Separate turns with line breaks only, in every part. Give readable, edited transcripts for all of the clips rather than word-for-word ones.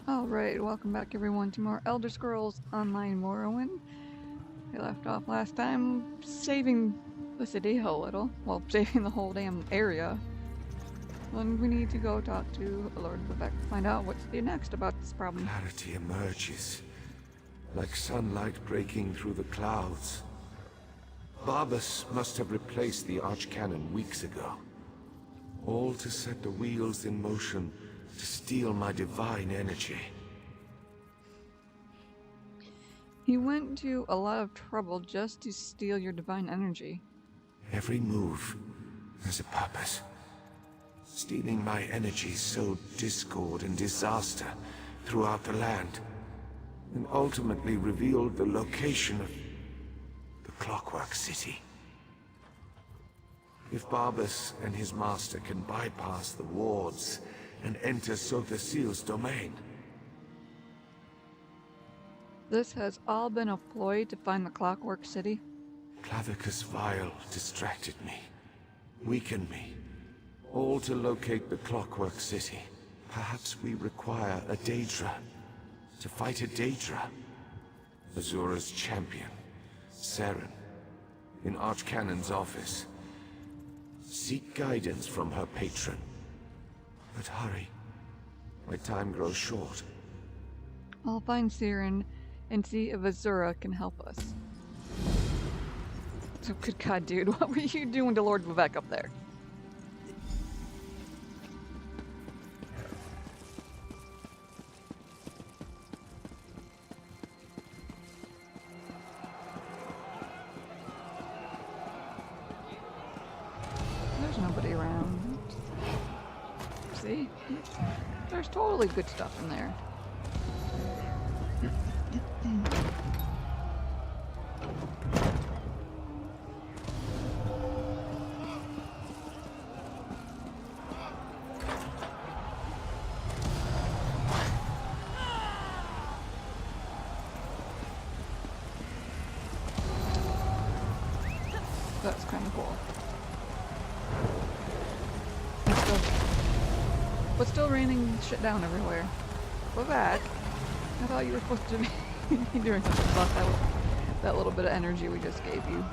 Alright, welcome back everyone to more Elder Scrolls Online Morrowind. We left off last time saving the city a little. Well, saving the whole damn area. And we need to go talk to Lord Vivek to find out what's the next about this problem.
Clarity emerges, like sunlight breaking through the clouds. Barbas must have replaced the archcannon weeks ago. All to set the wheels in motion to steal my divine energy.
He went to a lot of trouble just to steal your divine energy.
Every move has a purpose. Stealing my energy sowed discord and disaster throughout the land, and ultimately revealed the location of the Clockwork City. If Barbas and his master can bypass the wards and enter Sotha Seal's domain.
This has all been a ploy to find the Clockwork City?
Clavicus Vile distracted me, weakened me, all to locate the Clockwork City. Perhaps we require a Daedra, to fight a Daedra. Azura's champion, Seren, in Archcannon's office. Seek guidance from her patron. But hurry, my time grows short.
I'll find Seren and see if Azura can help us. So, good God, dude, what were you doing to Lord Vivek up there? There's nobody around. See? There's totally good stuff in there. That's kind of cool. But still raining shit down everywhere. But back, I thought you were supposed to be doing something about that little bit of energy we just gave you.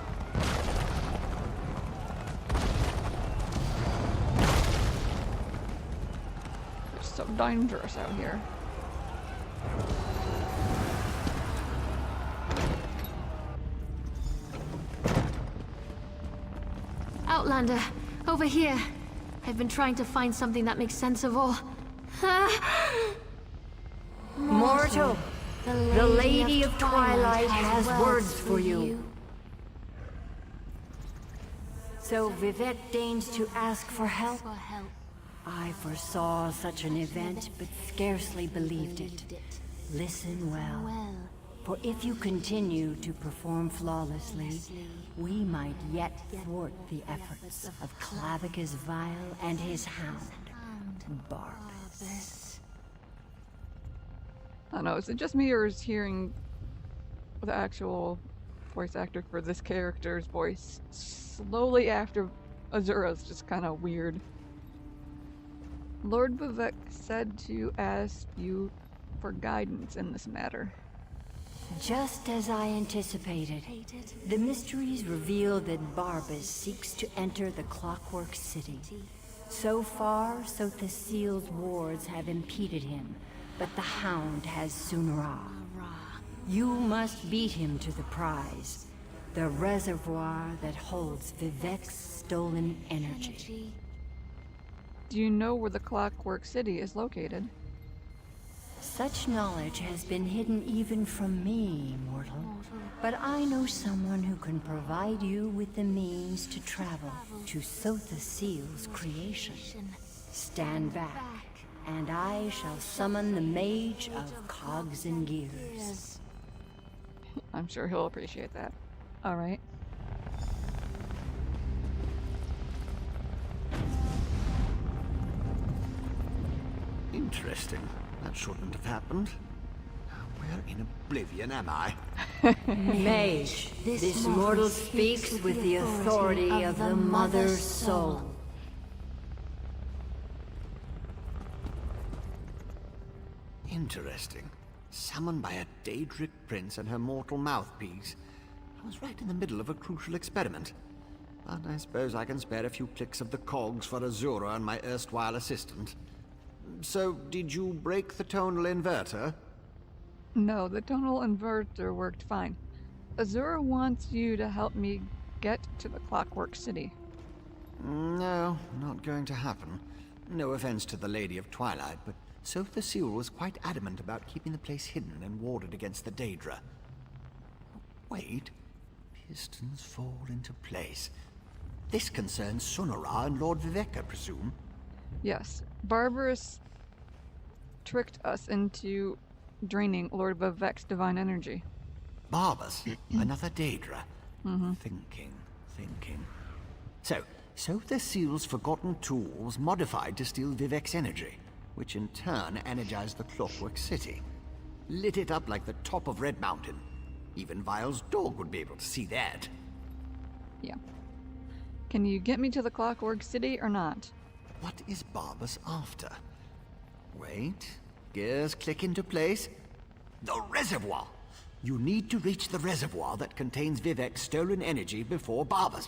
It's so dangerous out here.
Outlander, over here. I've been trying to find something that makes sense of all.
Mortal, the Lady of Twilight has words for you. So Vivek deigns to ask for help. I foresaw such an event, but scarcely believed it. Listen well, for if you continue to perform flawlessly, we might yet thwart the efforts of Clavicus Vile and his hound, Barbas.
I don't know, is it just me or is hearing the actual voice actor for this character's voice slowly after Azura's just kind of weird? Lord Vivek said to ask you for guidance in this matter.
Just as I anticipated, the mysteries reveal that Barbas seeks to enter the Clockwork City. So far, Sotha Seal's wards have impeded him, but the Hound has Sunra. You must beat him to the prize, the reservoir that holds Vivek's stolen energy.
Do you know where the Clockwork City is located?
Such knowledge has been hidden even from me, mortal. But I know someone who can provide you with the means to travel to Sotha Seal's creation. Stand back, and I shall summon the Mage of Cogs and Gears.
I'm sure he'll appreciate that. Alright.
Interesting. That shouldn't have happened. Where in oblivion am I?
Mage, this mortal speaks with the authority of the Mother's Soul.
Interesting. Summoned by a Daedric prince and her mortal mouthpiece. I was right in the middle of a crucial experiment. But I suppose I can spare a few clicks of the cogs for Azura and my erstwhile assistant. So, did you break the tonal inverter?
No, the tonal inverter worked fine. Azura wants you to help me get to the Clockwork City.
No, not going to happen. No offense to the Lady of Twilight, but Sotha the Seal was quite adamant about keeping the place hidden and warded against the Daedra. Wait. Pistons fall into place. This concerns Sunora and Lord Vivek, I presume?
Yes, Barbarous tricked us into draining Lord Vivek's divine energy.
Barbas? Another Daedra? Thinking. So the Seal's forgotten tools modified to steal Vivek's energy, which in turn energized the Clockwork City. Lit it up like the top of Red Mountain. Even Vile's dog would be able to see that.
Yeah. Can you get me to the Clockwork City or not?
What is Barbas after? Wait. Gears click into place. The reservoir! You need to reach the reservoir that contains Vivek's stolen energy before Barbas.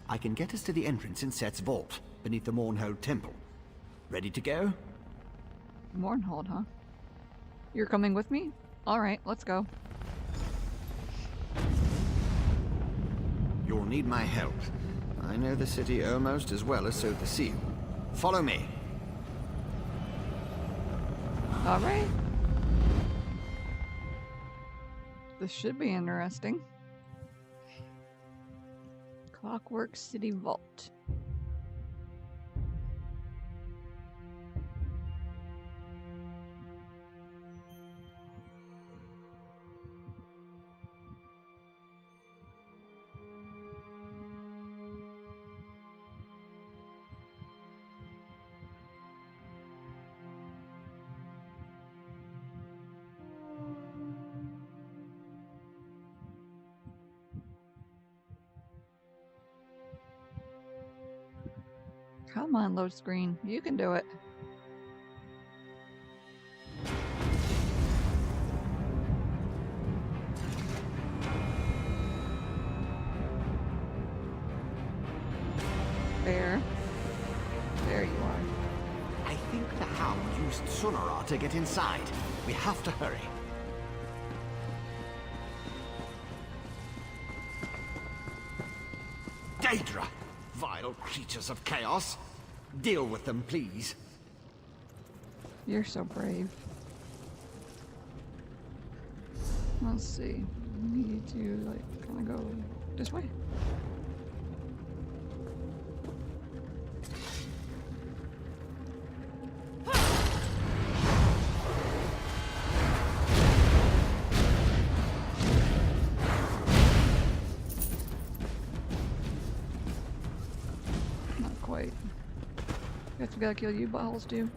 I can get us to the entrance in Set's vault, beneath the Mournhold Temple. Ready to go?
Mournhold, huh? You're coming with me? Alright, let's go.
You'll need my help. I know the city almost as well as Sotha the Seal. Follow me.
Alright. This should be interesting. Clockwork City Vault. Come on, load screen. You can do it. There. There you are.
I think the Hound used Sunora to get inside. We have to hurry. Daedra! Vile creatures of chaos. Deal with them, please.
You're so brave. Let's see. We need to, like, kind of go this way. Not quite. Guess we gotta kill you buttholes too.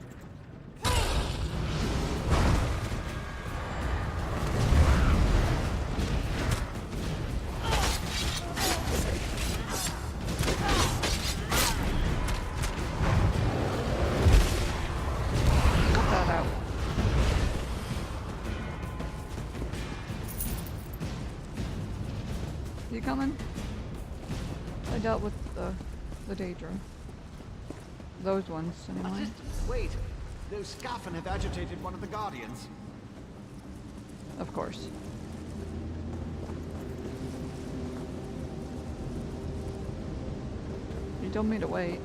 You coming? I dealt with the Daedra. Those ones, anyway.
Wait! Those Scaffin have agitated one of the Guardians.
Of course. You told me to wait.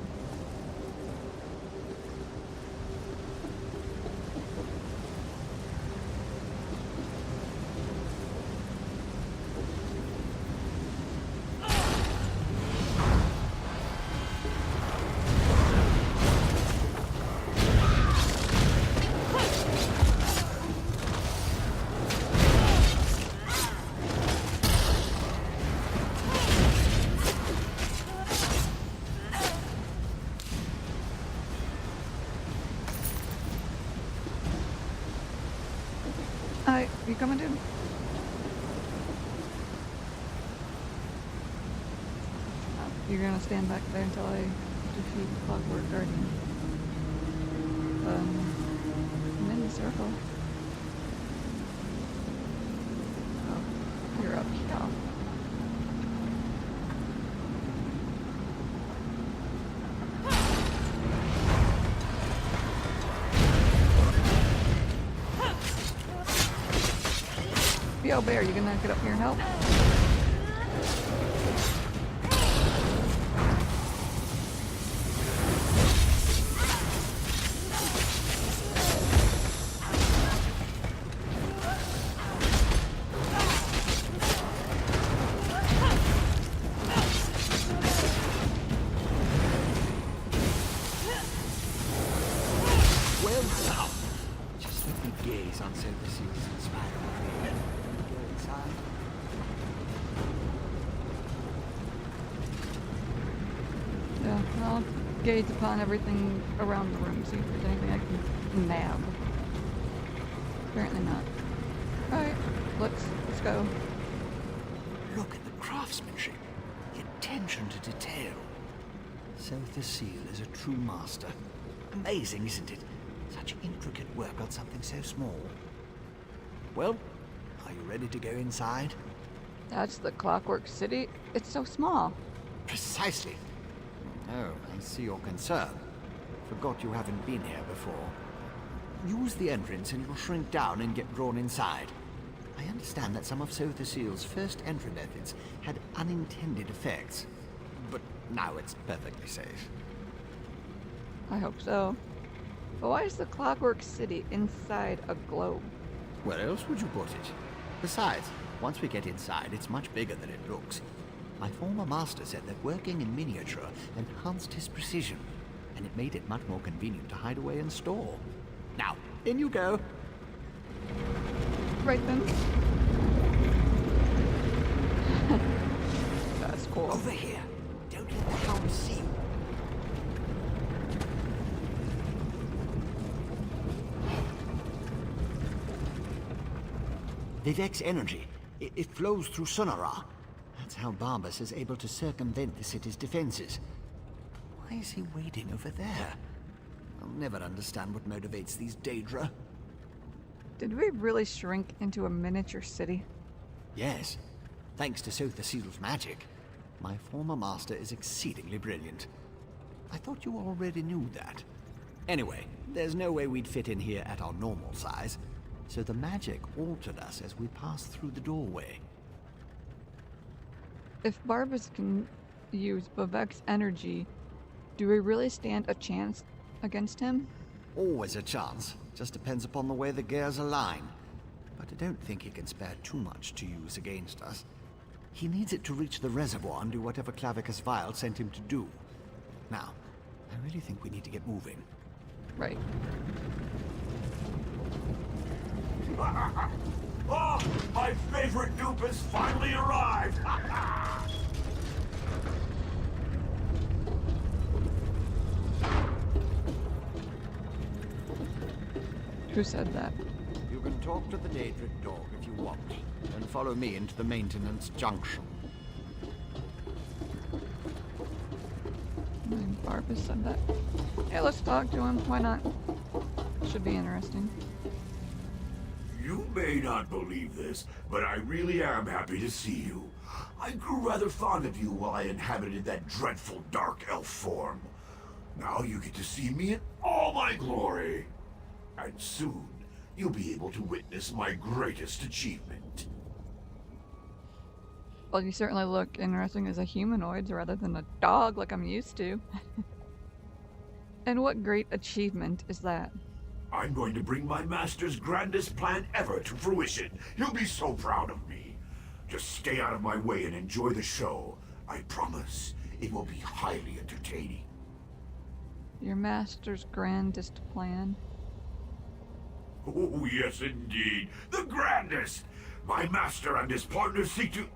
Hi, you coming, dude? You're gonna stand back there until I defeat the Clockwork Guardian. I'm in the circle. Yo, Bear, you gonna get up here and help?
Well now, just let me gaze on Silverseal's inspiring creation. Go inside.
Yeah, I'll gaze upon everything around the room, see if there's anything I can nab. Apparently not. Alright, let's go.
Look at the craftsmanship, the attention to detail. Sotha Seal is a true master. Amazing, isn't it? Such intricate work on something so small. Well, are you ready to go inside?
That's the Clockwork City. It's so small.
Precisely. Oh, I see your concern. Forgot you haven't been here before. Use the entrance and you'll shrink down and get drawn inside. I understand that some of Sotha Seal's first entry methods had unintended effects. But now it's perfectly safe.
I hope so. But why is the Clockwork City inside a globe?
Where else would you put it? Besides, once we get inside, it's much bigger than it looks. My former master said that working in miniature enhanced his precision, and it made it much more convenient to hide away and store. Now, in you go.
Right then. That's cool.
Over here. Don't let the hounds see you. Vivek's energy. It flows through Sonara. That's how Barbas is able to circumvent the city's defenses. Why is he waiting over there? I'll never understand what motivates these Daedra.
Did we really shrink into a miniature city?
Yes, thanks to Sotha Seal's magic. My former master is exceedingly brilliant. I thought you already knew that. Anyway, there's no way we'd fit in here at our normal size, so the magic altered us as we passed through the doorway.
If Barbas can use Vivek's energy, do we really stand a chance against him?
Always a chance. Just depends upon the way the gears align. But I don't think he can spare too much to use against us. He needs it to reach the reservoir and do whatever Clavicus Vile sent him to do. Now, I really think we need to get moving.
Right.
Oh, my favorite dupe has finally arrived!
Who said that?
You can talk to the Daedric dog if you want, and follow me into the maintenance junction.
Barbas said that. Hey, let's talk to him. Why not? Should be interesting.
You may not believe this, but I really am happy to see you. I grew rather fond of you while I inhabited that dreadful Dark Elf form. Now you get to see me in all my glory. And soon, you'll be able to witness my greatest achievement.
Well, you certainly look interesting as a humanoid rather than a dog like I'm used to. And what great achievement is that?
I'm going to bring my master's grandest plan ever to fruition. He'll be so proud of me. Just stay out of my way and enjoy the show. I promise it will be highly entertaining.
Your master's grandest plan?
Oh, yes, indeed. The grandest! My master and his partner seek to...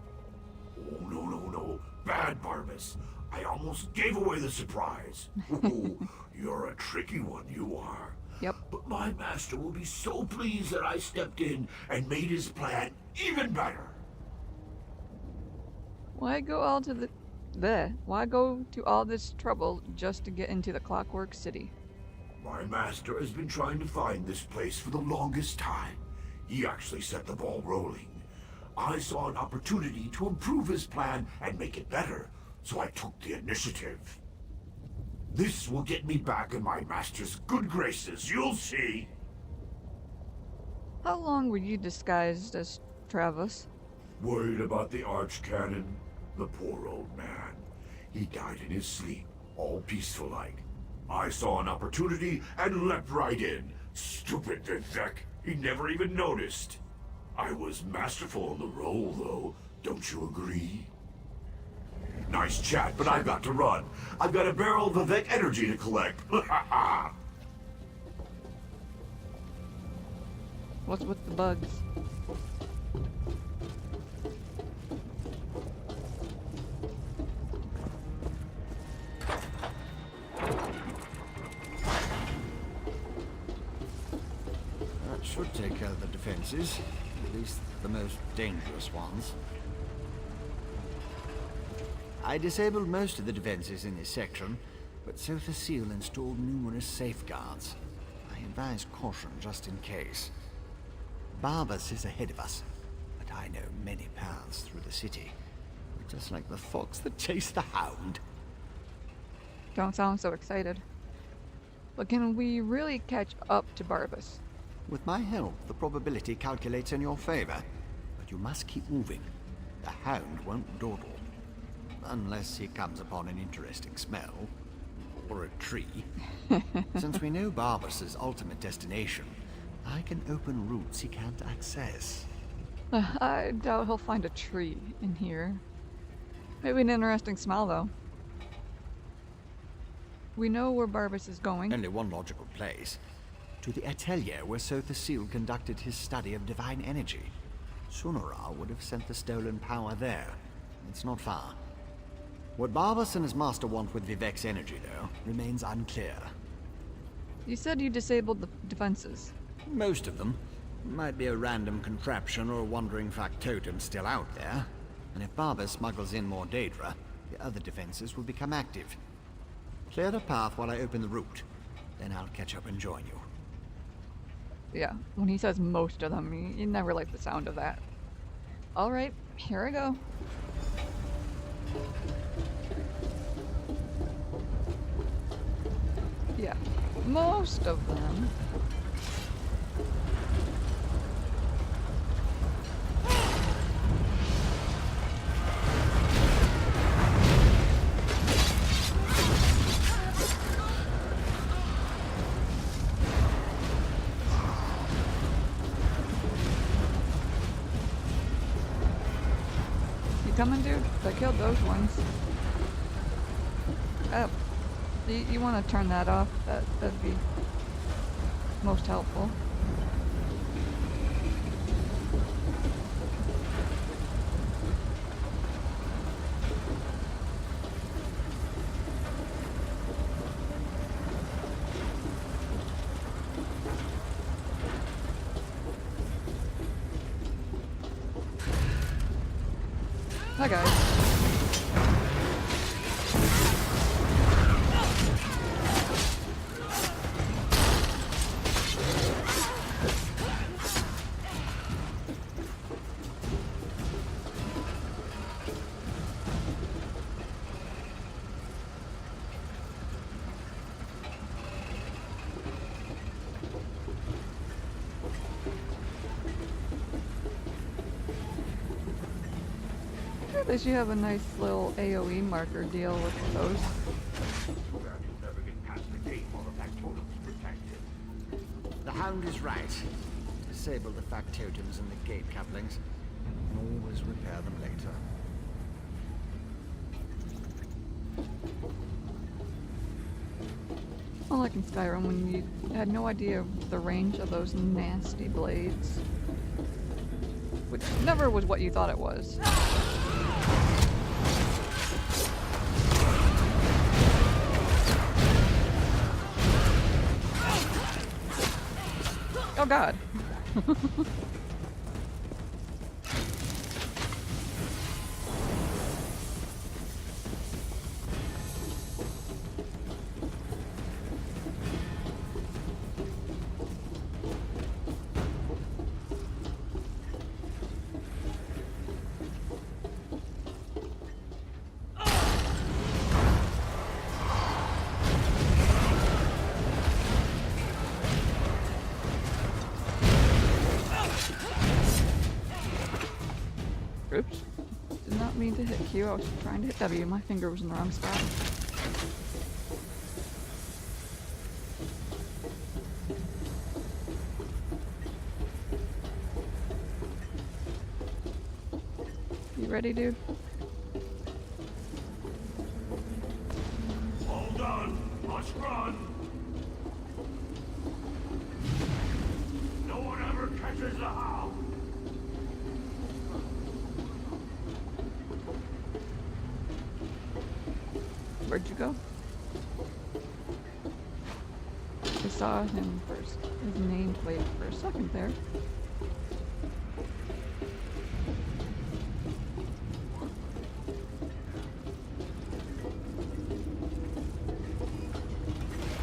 Oh, no. Bad, Barbas. I almost gave away the surprise. Oh, you're a tricky one, you are.
Yep.
But my master will be so pleased that I stepped in and made his plan even better.
Why go to all this trouble just to get into the Clockwork City?
My master has been trying to find this place for the longest time. He actually set the ball rolling. I saw an opportunity to improve his plan and make it better, so I took the initiative. This will get me back in my master's good graces, you'll see.
How long were you disguised as Travis.
Worried about the Archcanon? The poor old man. He died in his sleep, all peaceful-like. I saw an opportunity and leapt right in. Stupid Vivek. He never even noticed. I was masterful in the role, though. Don't you agree? Nice chat, but I've got to run. I've got a barrel of Vivek energy to collect.
What's with the bugs?
That should take care of the defenses, at least the most dangerous ones. I disabled most of the defenses in this section, but so the seal installed numerous safeguards. I advise caution just in case. Barbas is ahead of us, but I know many paths through the city. Just like the fox that chased the hound.
Don't sound so excited. But can we really catch up to Barbas?
With my help, the probability calculates in your favor. But you must keep moving. The hound won't dawdle. Unless he comes upon an interesting smell. Or a tree. Since we know Barbas's ultimate destination, I can open routes he can't access.
I doubt he'll find a tree in here. Maybe an interesting smell, though. We know where Barbas is going.
Only one logical place. To the atelier where Sotha Seal conducted his study of divine energy. Sunara would have sent the stolen power there. It's not far. What Barbas and his master want with Vivek's energy, though, remains unclear.
You said you disabled the defenses.
Most of them. Might be a random contraption or a wandering factotum still out there. And if Barbas smuggles in more Daedra, the other defenses will become active. Clear the path while I open the route. Then I'll catch up and join you.
Yeah, when he says most of them, you never like the sound of that. Alright, here I go. Yeah, most of them. Coming, dude? I killed those ones. Oh. You want to turn that off? That'd be most helpful. Hi guys. At least you have a nice little AoE marker deal with those.
The hound is right. Disable the factotums and the gate couplings. And always repair them later.
Well, like in Skyrim, when you had no idea of the range of those nasty blades. Which never was what you thought it was. Oh god. Oops. Did not mean to hit Q. I was trying to hit W. My finger was in the wrong spot. You ready, dude?
Hold on. Let's run. No one ever catches the hound.
Where'd you go? I saw him first. His nameplate for a second there.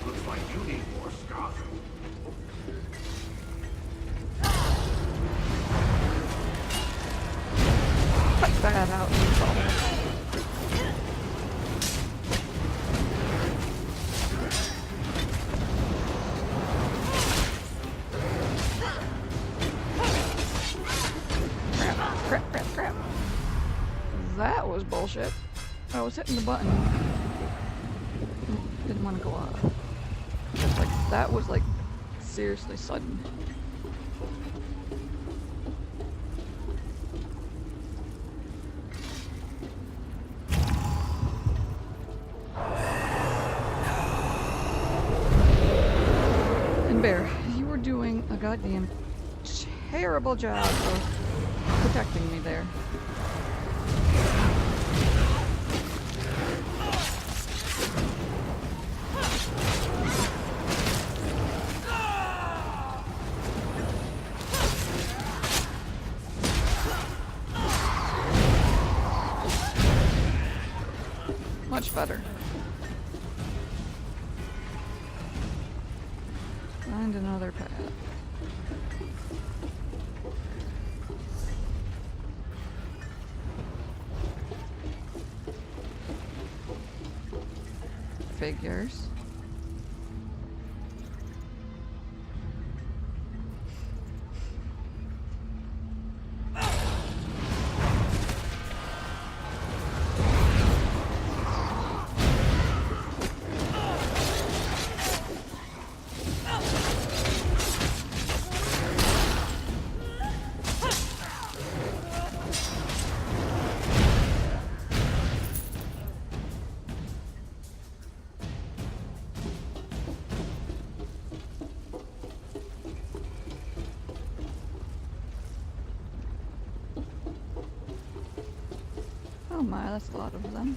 Looks like you need more stuff.
Cut that out. Crap. That was bullshit. I was hitting the button. Didn't want to go off. Like, that was like seriously sudden. And Bear, you were doing a goddamn terrible job of protecting me there. Much better. Find another path. Figures. Oh my, that's a lot of them.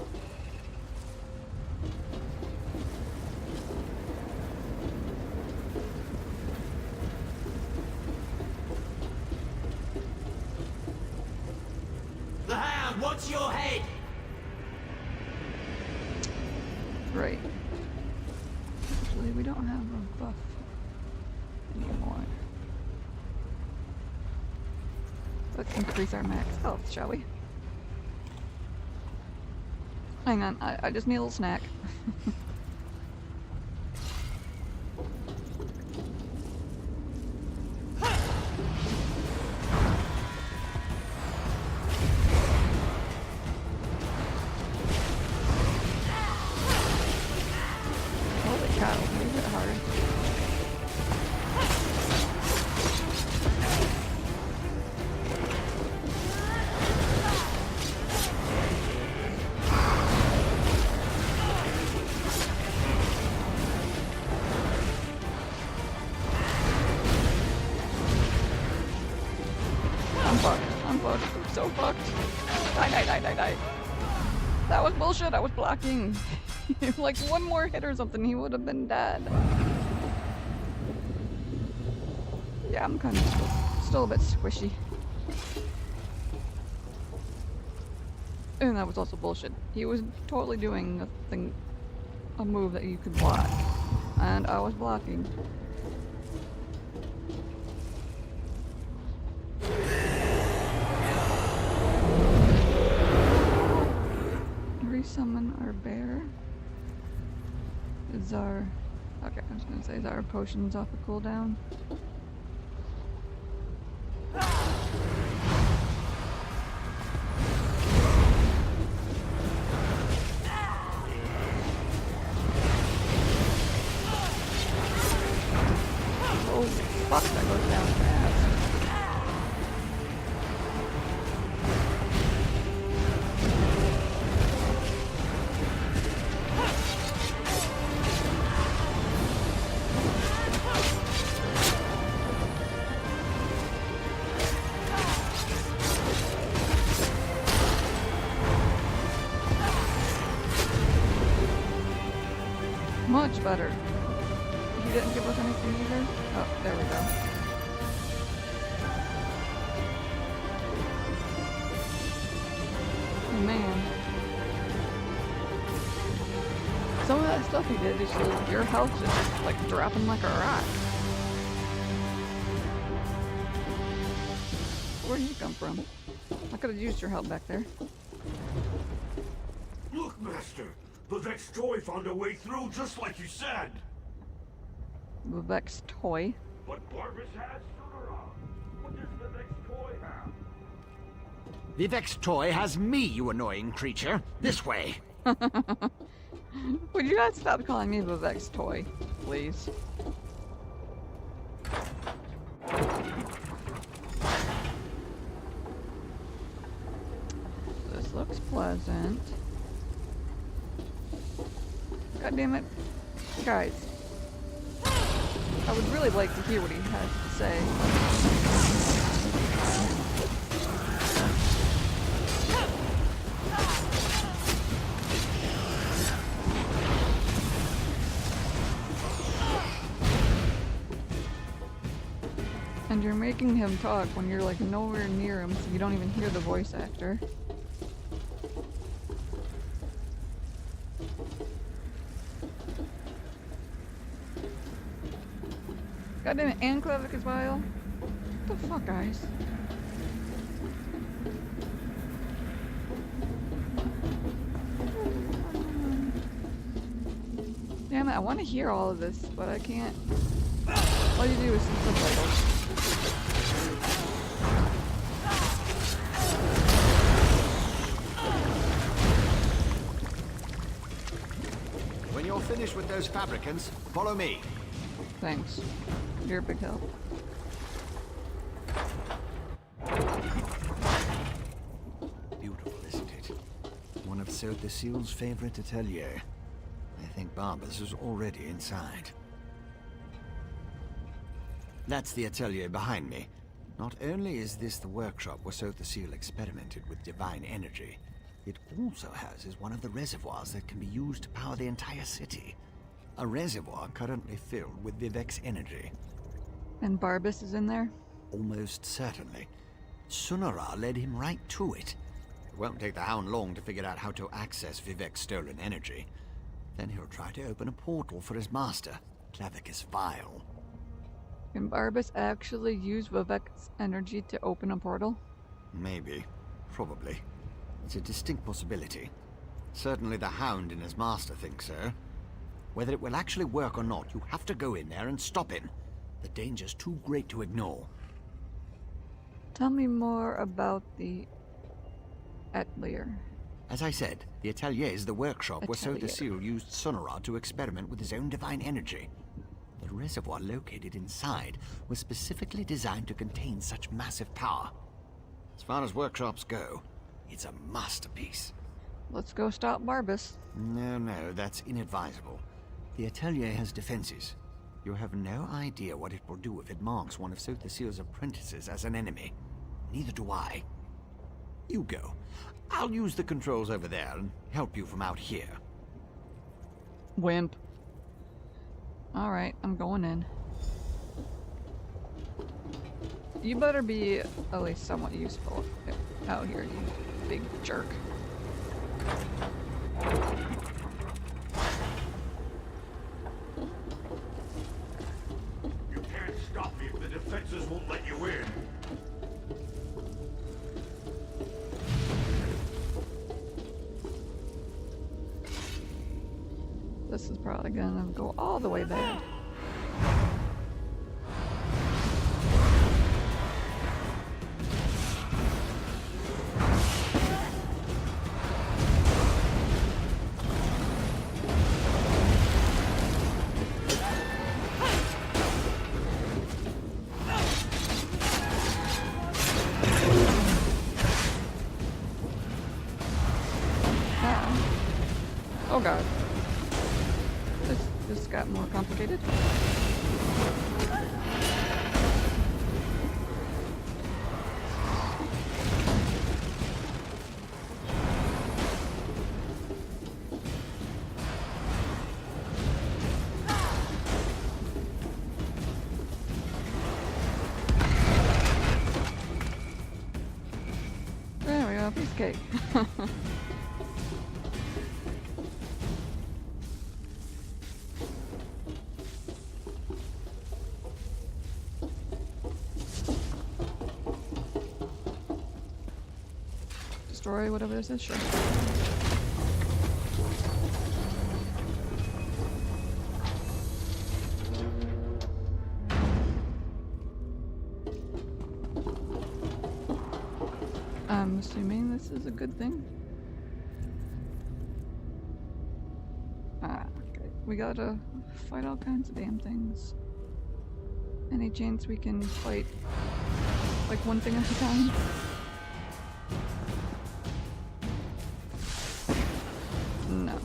The Hound wants your head!
Right. Actually, we don't have a buff anymore. Let's increase our max health, shall we? Hang on, I just need a little snack. Holy cow, you hit hard. I'm fucked. I'm so fucked. Die. That was bullshit. I was blocking. Like one more hit or something, he would have been dead. Yeah, I'm kind of still a bit squishy. And that was also bullshit. He was totally doing a move that you could block. And I was blocking. Resummon our bear. Is our... Okay, I was gonna say, is our potions off a cooldown? much better. He didn't give us anything either. Oh, there we go. Oh man. Some of that stuff he did is just, your health just like dropping like a rock. Where'd you come from? I could have used your help back there.
Look, Master! Vivek's toy found a way through just like you said!
Vivek's toy.
But Barbas has Sunara! What does Vivek's toy have?
Vivek's toy has me, you annoying creature. This way.
Would you guys stop calling me Vivek's toy, please? This looks pleasant. God damn it. Guys. I would really like to hear what he has to say. And you're making him talk when you're like nowhere near him, so you don't even hear the voice actor. God damn it, and Clevik as well? What the fuck, guys? Damn it, I want to hear all of this, but I can't. All you do is see subtitles.
When you're finished with those fabricants, follow me.
Thanks. You're a big help.
Beautiful, isn't it? One of Sir Thasile's favorite atelier. I think Barbas is already inside. That's the atelier behind me. Not only is this the workshop where Sir Thasile experimented with divine energy, it also houses one of the reservoirs that can be used to power the entire city. A reservoir currently filled with Vivek's energy.
And Barbas is in there?
Almost certainly. Sunara led him right to it. It won't take the Hound long to figure out how to access Vivek's stolen energy. Then he'll try to open a portal for his master, Clavicus Vile.
Can Barbas actually use Vivek's energy to open a portal?
Maybe. Probably. It's a distinct possibility. Certainly the Hound and his master think so. Whether it will actually work or not, you have to go in there and stop him. The danger's too great to ignore.
Tell me more about the atelier.
As I said, the atelier is the workshop where Sir
Atelier.
Thasile used Sunara to experiment with his own divine energy. The reservoir located inside was specifically designed to contain such massive power. As far as workshops go, it's a masterpiece.
Let's go stop Barbas.
No, that's inadvisable. The atelier has defenses. You have no idea what it will do if it marks one of Sir Thasile's apprentices as an enemy. Neither do I. You go. I'll use the controls over there and help you from out here.
Wimp. Alright, I'm going in. You better be at least somewhat useful out here, you big jerk.
You can't stop me if the defenses won't let you in.
This is probably gonna go all the way bad. Oh god. This got more complicated. Okay. Destroy whatever this is, sure. I'm assuming this is a good thing. Ah, okay. We gotta fight all kinds of damn things. Any chance we can fight like one thing at a time? No.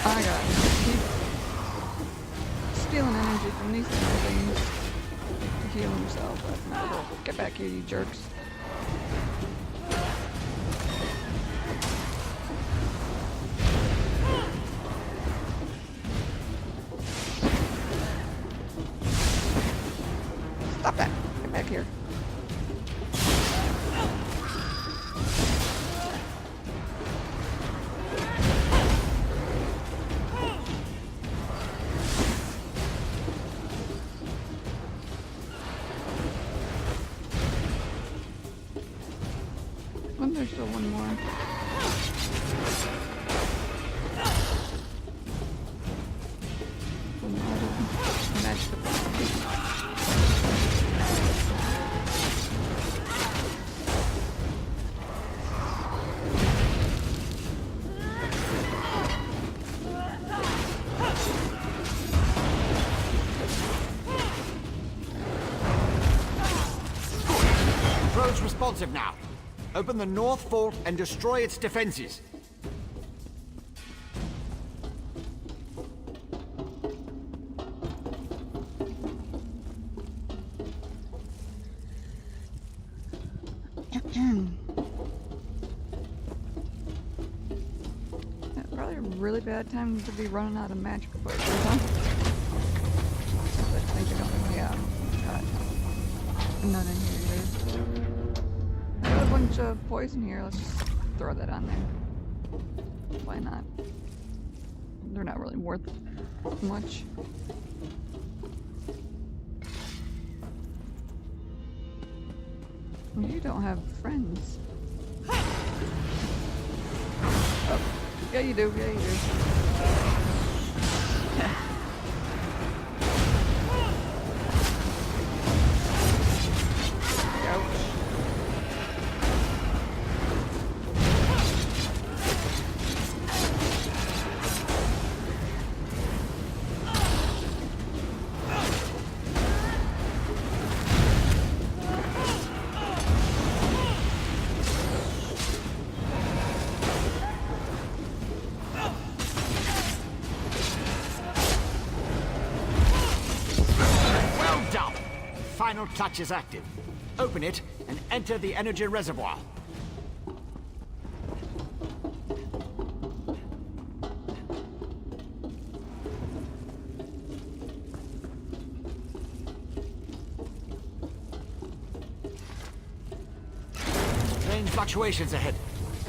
I got keep stealing energy from these things to heal himself. That's not cool. Get back here, you jerks. Stop that. Get back here. There's still one more.
Road's responsive now. Open the north fort and destroy its defenses.
Probably a really bad time to be running out of magic potions, huh? But thinking of it, yeah. God. None in here either. I got a bunch of poison here. Let's just throw that on there. Why not? They're not really worth much. You don't have friends. Oh, yeah you do, yeah you do.
Final clutch is active. Open it and enter the energy reservoir. Strange fluctuations ahead.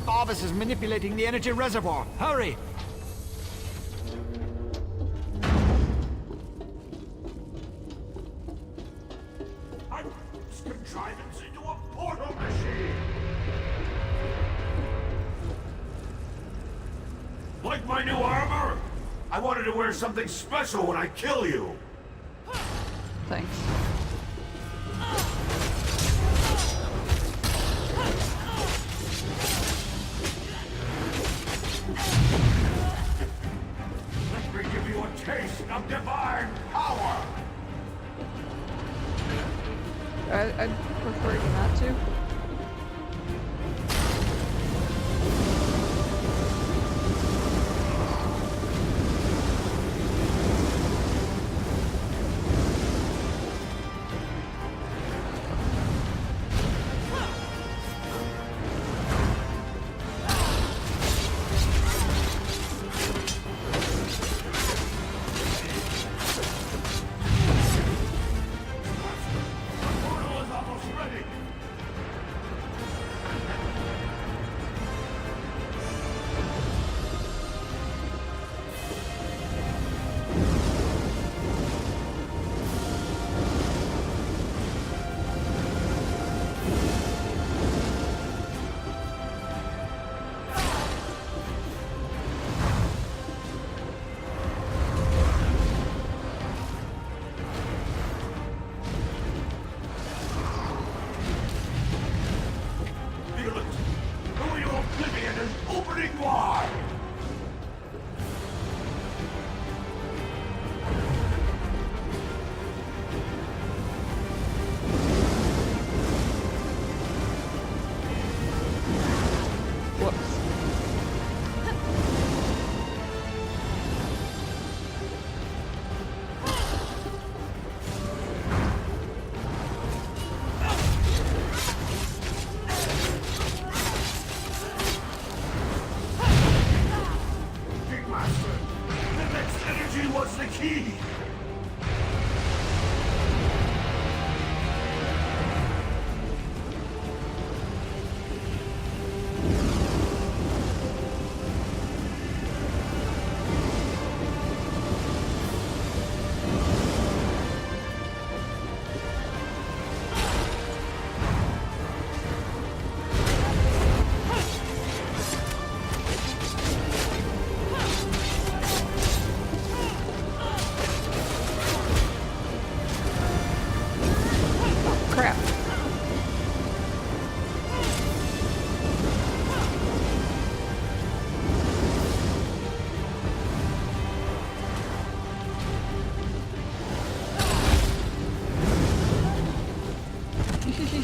Barbas is manipulating the energy reservoir. Hurry!
Contrivance into a portal machine! Like my new armor? I wanted to wear something special when I kill you.
Thanks.
Let me give you a taste of divine power.
I'd prefer you not to.
The portal is almost ready. Feel it. Feel your oblivion is opening wide.
Whoops.
King Master, the next energy was the key.
Crap.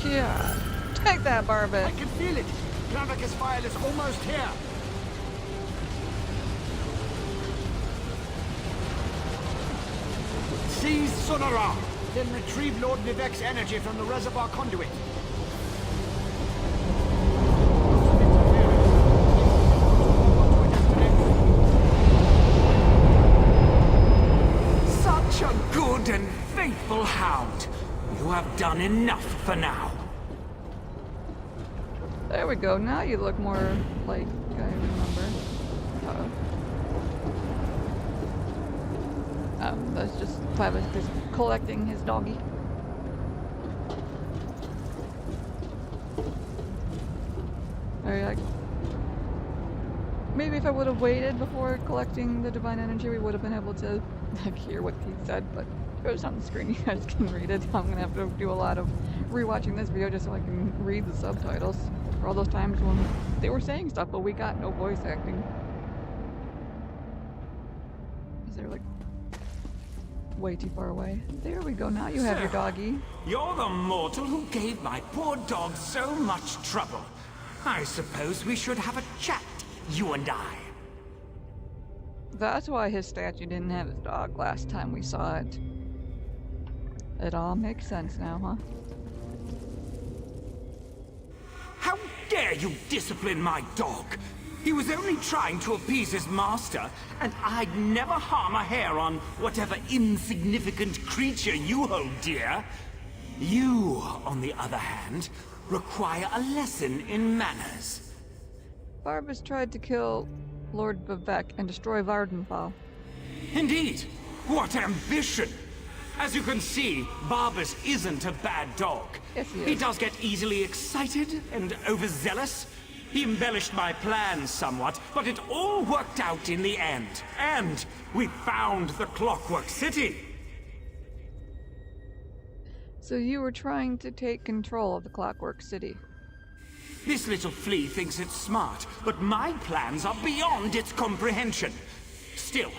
Yeah. Take that, Barbet.
I can feel it. Gravicus Vile is almost here. Seize Sonora. Then retrieve Lord Nivek's energy from the reservoir conduit.
Such a good and faithful hound. You have done enough for now.
There we go. Now you look more like I remember. Uh-oh. That's just Clavis just collecting his doggy. Like, maybe if I would have waited before collecting the divine energy, we would have been able to like hear what he said. But it was on the screen; you guys can read it. I'm gonna have to do a lot of rewatching this video just so I can read the subtitles for all those times when they were saying stuff, but we got no voice acting. Is there like way too far away? There we go. Now you have your doggy.
You're the mortal who gave my poor dog so much trouble. I suppose we should have a chat, you and I.
That's why his statue didn't have his dog last time we saw it. It all makes sense now, huh?
How dare you discipline my dog? He was only trying to appease his master, and I'd never harm a hair on whatever insignificant creature you hold dear. You, on the other hand, require a lesson in manners.
Barbas tried to kill Lord Vivek and destroy Vvardenfell.
Indeed, what ambition! As you can see, Barbas isn't a bad dog.
Yes, he is.
He does get easily excited and overzealous, He embellished my plans somewhat, but it all worked out in the end. And we found the Clockwork City.
So you were trying to take control of the Clockwork City.
This little flea thinks it's smart, but my plans are beyond its comprehension. Still,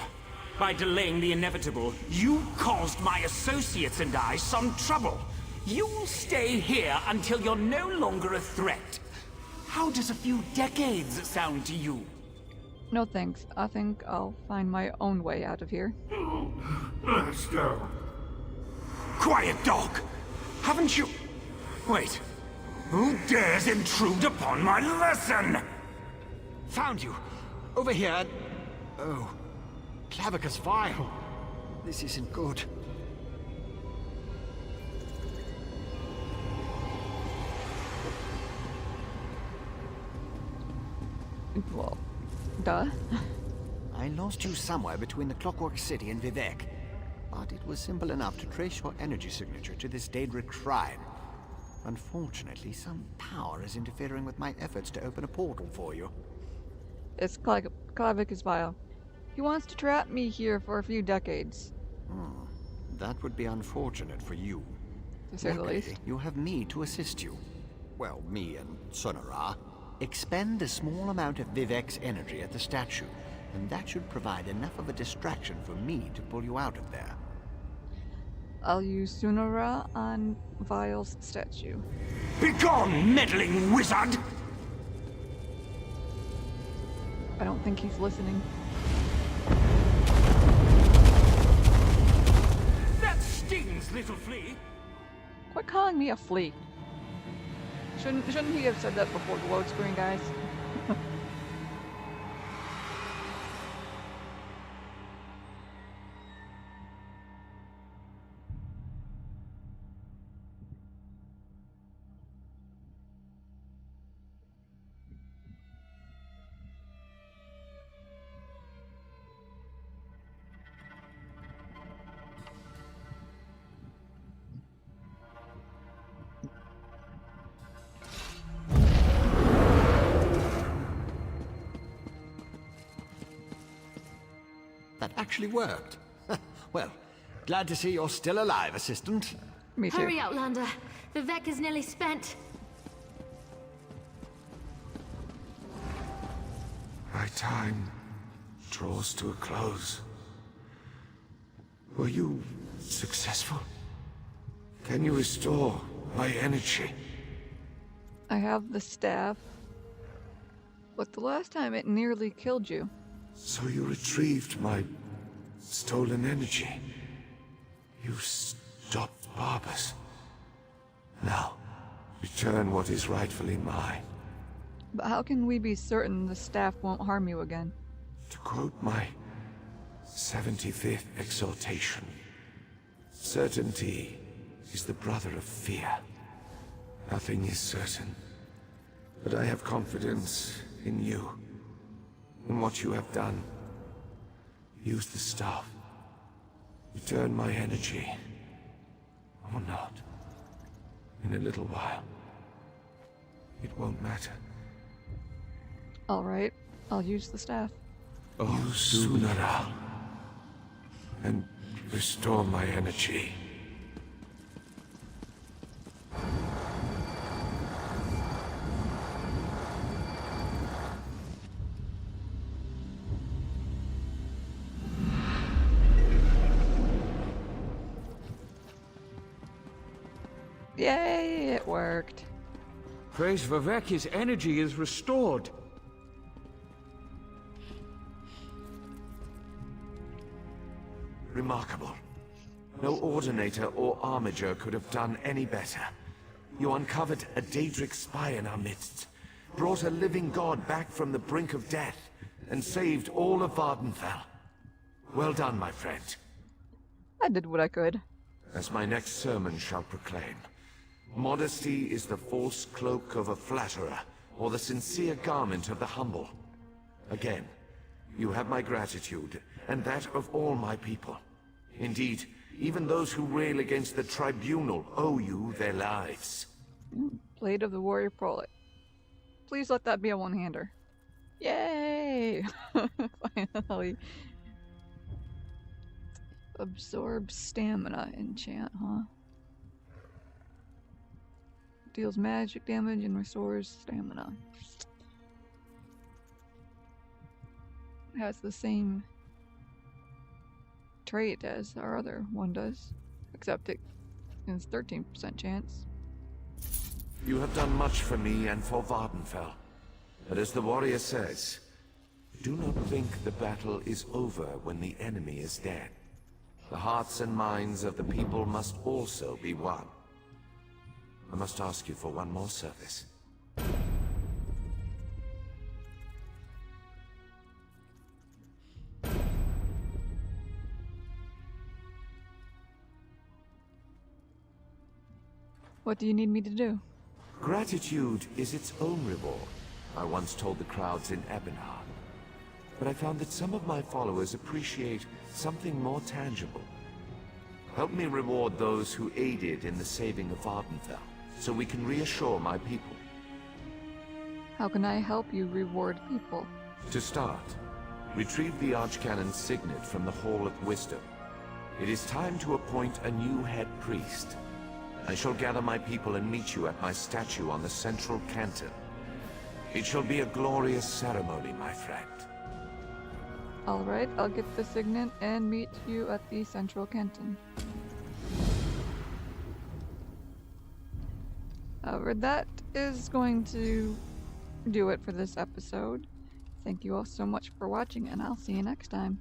by delaying the inevitable, you caused my associates and I some trouble. You'll stay here until you're no longer a threat. How does a few decades sound to you?
No thanks. I think I'll find my own way out of here.
Let's go.
Quiet, dog! Haven't you... Wait. Who dares intrude upon my lesson?
Found you! Over here! Oh. Clavicus Vile! This isn't good.
Well, duh.
I lost you somewhere between the Clockwork City and Vivec. But it was simple enough to trace your energy signature to this Daedric shrine. Unfortunately, some power is interfering with my efforts to open a portal for you.
It's Clavicus Vile. He wants to trap me here for a few decades.
That would be unfortunate for you.
To say the
Luckily,
least.
you have me to assist you. Well, me and Sonara. Expend a small amount of Vivec's energy at the statue, and that should provide enough of a distraction for me to pull you out of there.
I'll use Sunara on Vile's statue.
Begone, meddling wizard!
I don't think he's listening.
That stings, little flea!
Quit calling me a flea. Shouldn't he have said that before the load screen, guys?
That actually worked. Well, glad to see you're still alive, Assistant.
Me too.
Hurry, Outlander. Vivec is nearly spent.
My time draws to a close. Were you successful? Can you restore my energy?
I have the staff. But the last time it nearly killed you.
So you retrieved my stolen energy. You stopped Barbas. Now, return what is rightfully mine.
But how can we be certain the staff won't harm you again?
To quote my 75th exhortation, certainty is the brother of fear. Nothing is certain, but I have confidence in you, in what you have done. Use the staff. Return my energy. Or not. In a little while. It won't matter.
Alright, I'll use the staff.
Use Sunara. And restore my energy.
Yay, it worked.
Praise Vivec, his energy is restored.
Remarkable. No Ordinator or Armiger could have done any better. You uncovered a Daedric spy in our midst, brought a living god back from the brink of death, and saved all of Vvardenfell. Well done, my friend.
I did what I could.
As my next sermon shall proclaim, modesty is the false cloak of a flatterer, or the sincere garment of the humble. Again, you have my gratitude, and that of all my people. Indeed, even those who rail against the tribunal owe you their lives.
Blade of the Warrior Prolate. Please let that be a one-hander. Yay! Finally. Absorb stamina enchant, huh? Deals magic damage and restores stamina. It has the same trait as our other one does, except it has 13% chance.
You have done much for me and for Vvardenfell. But as the warrior says, do not think the battle is over when the enemy is dead. The hearts and minds of the people must also be won. I must ask you for one more service.
What do you need me to do?
Gratitude is its own reward, I once told the crowds in Ebonheart. But I found that some of my followers appreciate something more tangible. Help me reward those who aided in the saving of Vvardenfell, so we can reassure my people.
How can I help you reward people?
To start, retrieve the Archcanon's signet from the Hall of Wisdom. It is time to appoint a new head priest. I shall gather my people and meet you at my statue on the central canton. It shall be a glorious ceremony, my friend.
Alright, I'll get the signet and meet you at the central canton. That is going to do it for this episode. Thank you all so much for watching, and I'll see you next time.